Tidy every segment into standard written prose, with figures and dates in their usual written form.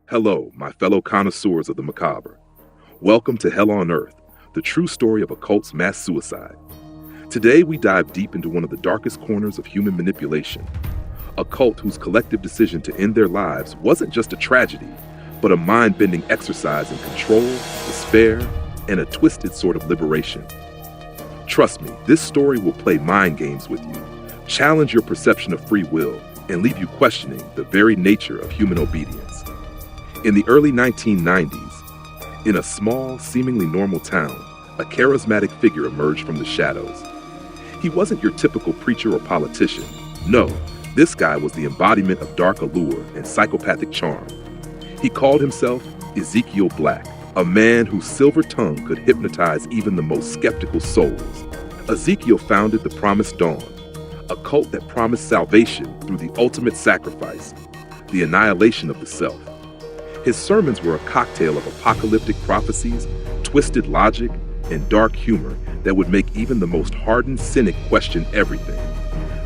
Hello, my fellow connoisseurs of the macabre. Welcome to Hell on Earth, the true story of a cult's mass suicide. Today, we dive deep into one of the darkest corners of human manipulation, a cult whose collective decision to end their lives wasn't just a tragedy, but a mind-bending exercise in control, despair, and a twisted sort of liberation. Trust me, this story will play mind games with you, challenge your perception of free will, and leave you questioning the very nature of human obedience. In the early 1990s, in a small, seemingly normal town, a charismatic figure emerged from the shadows. He wasn't your typical preacher or politician. No, this guy was the embodiment of dark allure and psychopathic charm. He called himself Ezekiel Black, a man whose silver tongue could hypnotize even the most skeptical souls. Ezekiel founded the Promised Dawn, a cult that promised salvation through the ultimate sacrifice, the annihilation of the self. His sermons were a cocktail of apocalyptic prophecies, twisted logic, and dark humor that would make even the most hardened cynic question everything.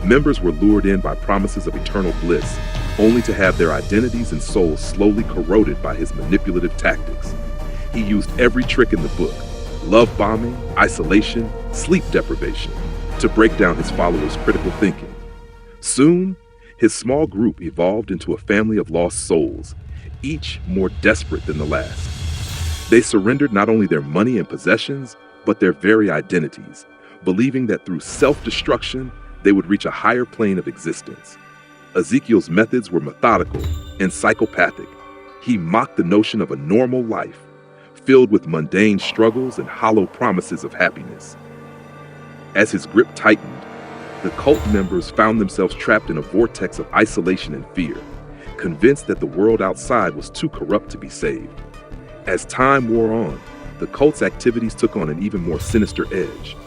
Members were lured in by promises of eternal bliss, only to have their identities and souls slowly corroded by his manipulative tactics. He used every trick in the book, love bombing, isolation, sleep deprivation, to break down his followers' critical thinking. Soon, his small group evolved into a family of lost souls, each more desperate than the last. They surrendered not only their money and possessions, but their very identities, believing that through self-destruction, they would reach a higher plane of existence. Ezekiel's methods were methodical and psychopathic. He mocked the notion of a normal life, filled with mundane struggles and hollow promises of happiness. As his grip tightened, the cult members found themselves trapped in a vortex of isolation and fear, convinced that the world outside was too corrupt to be saved. As time wore on, the cult's activities took on an even more sinister edge.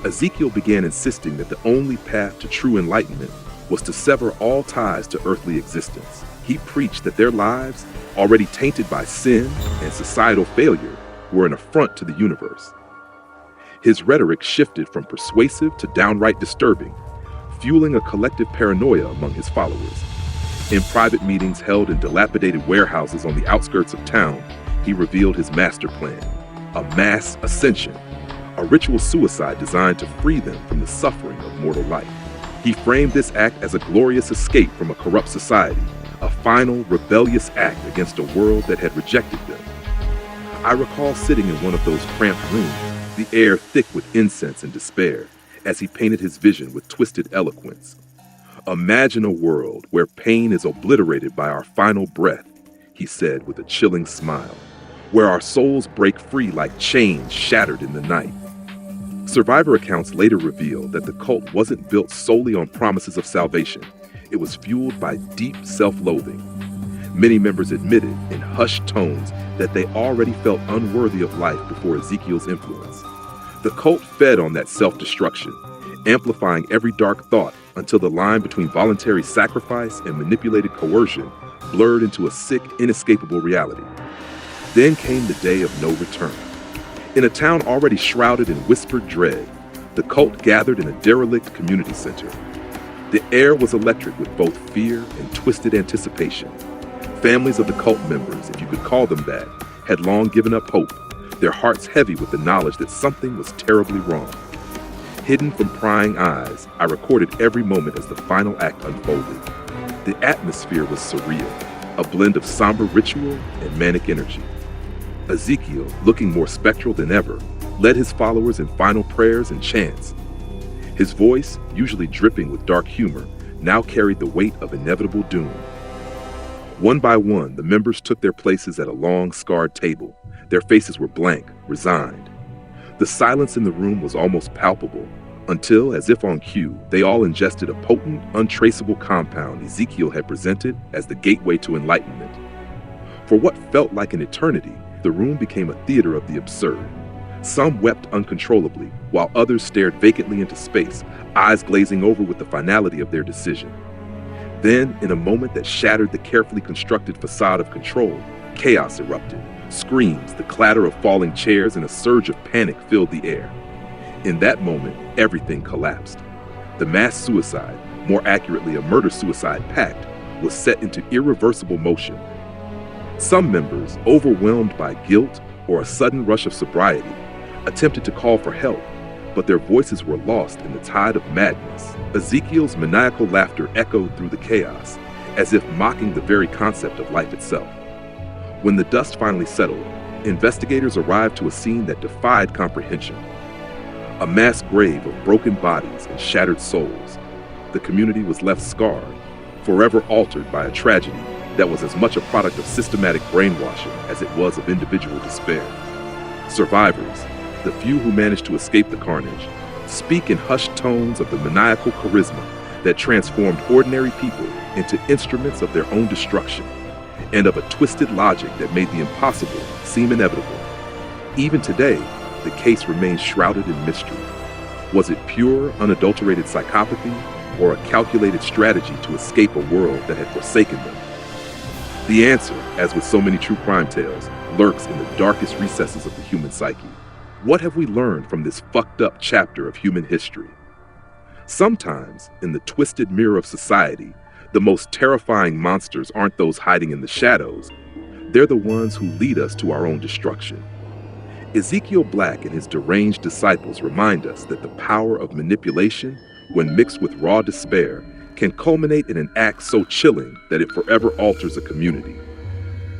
Ezekiel began insisting that the only path to true enlightenment was to sever all ties to earthly existence. He preached that their lives, already tainted by sin and societal failure, were an affront to the universe. His rhetoric shifted from persuasive to downright disturbing, fueling a collective paranoia among his followers. In private meetings held in dilapidated warehouses on the outskirts of town, he revealed his master plan, a mass ascension, a ritual suicide designed to free them from the suffering of mortal life. He framed this act as a glorious escape from a corrupt society, a final rebellious act against a world that had rejected them. I recall sitting in one of those cramped rooms, the air thick with incense and despair, as he painted his vision with twisted eloquence. Imagine a world where pain is obliterated by our final breath, he said with a chilling smile, where our souls break free like chains shattered in the night. Survivor accounts later revealed that the cult wasn't built solely on promises of salvation. It was fueled by deep self-loathing. Many members admitted in hushed tones that they already felt unworthy of life before Ezekiel's influence. The cult fed on that self-destruction, amplifying every dark thought until the line between voluntary sacrifice and manipulated coercion blurred into a sick, inescapable reality. Then came the day of no return. In a town already shrouded in whispered dread, the cult gathered in a derelict community center. The air was electric with both fear and twisted anticipation. Families of the cult members, if you could call them that, had long given up hope, their hearts heavy with the knowledge that something was terribly wrong. Hidden from prying eyes, I recorded every moment as the final act unfolded. The atmosphere was surreal, a blend of somber ritual and manic energy. Ezekiel, looking more spectral than ever, led his followers in final prayers and chants. His voice, usually dripping with dark humor, now carried the weight of inevitable doom. One by one, the members took their places at a long, scarred table. Their faces were blank, resigned. The silence in the room was almost palpable, until, as if on cue, they all ingested a potent, untraceable compound Ezekiel had presented as the gateway to enlightenment. For what felt like an eternity, the room became a theater of the absurd. Some wept uncontrollably, while others stared vacantly into space, eyes glazing over with the finality of their decision. Then, in a moment that shattered the carefully constructed facade of control, chaos erupted. Screams, the clatter of falling chairs, and a surge of panic filled the air. In that moment, everything collapsed. The mass suicide, more accurately a murder-suicide pact, was set into irreversible motion. Some members, overwhelmed by guilt or a sudden rush of sobriety, attempted to call for help, but their voices were lost in the tide of madness. Ezekiel's maniacal laughter echoed through the chaos, as if mocking the very concept of life itself. When the dust finally settled, investigators arrived to a scene that defied comprehension. A mass grave of broken bodies and shattered souls. The community was left scarred, forever altered by a tragedy that was as much a product of systematic brainwashing as it was of individual despair. Survivors, the few who managed to escape the carnage, speak in hushed tones of the maniacal charisma that transformed ordinary people into instruments of their own destruction, and of a twisted logic that made the impossible seem inevitable. Even today, the case remains shrouded in mystery. Was it pure, unadulterated psychopathy, or a calculated strategy to escape a world that had forsaken them? The answer, as with so many true crime tales, lurks in the darkest recesses of the human psyche. What have we learned from this fucked up chapter of human history? Sometimes, in the twisted mirror of society, the most terrifying monsters aren't those hiding in the shadows. They're the ones who lead us to our own destruction. Ezekiel Black and his deranged disciples remind us that the power of manipulation, when mixed with raw despair, can culminate in an act so chilling that it forever alters a community.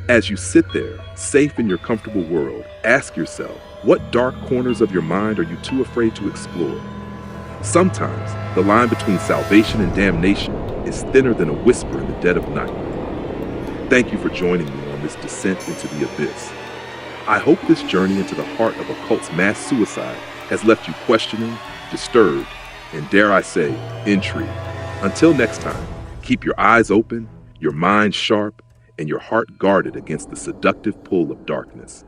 As you sit there, safe in your comfortable world, ask yourself, what dark corners of your mind are you too afraid to explore? Sometimes, the line between salvation and damnation is thinner than a whisper in the dead of night. Thank you for joining me on this descent into the abyss. I hope this journey into the heart of a cult's mass suicide has left you questioning, disturbed, and dare I say, intrigued. Until next time, keep your eyes open, your mind sharp, and your heart guarded against the seductive pull of darkness.